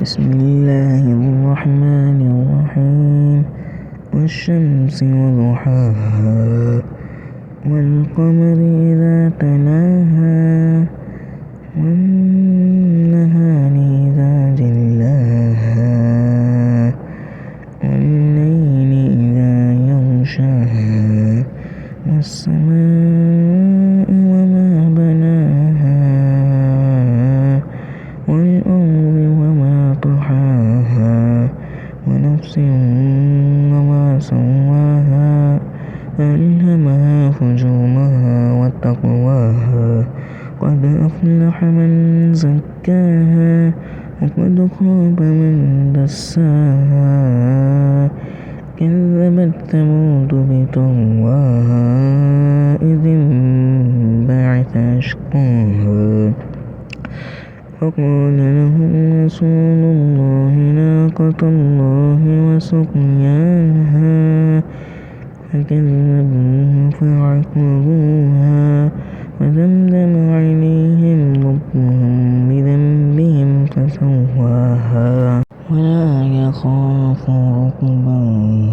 بسم الله الرحمن الرحيم والشمس وضحاها والقمر إذا تلاها والنهار إذا جلاها والليل إذا يغشاها والسماء وما بناها والأرض وما طحاها ونفس وما سواها فألهمها فجورها وتقواها قد أفلح من زكاها وقد خاب من دساها كذبت ثمود بطغواها إذ انبعث أشقاها فقال لهم رسول الله ناقة الله وسقياها فكذبوه فعقروها فدمدم عليهم ربهم بذنبهم فسواها ولا يخاف عقباها.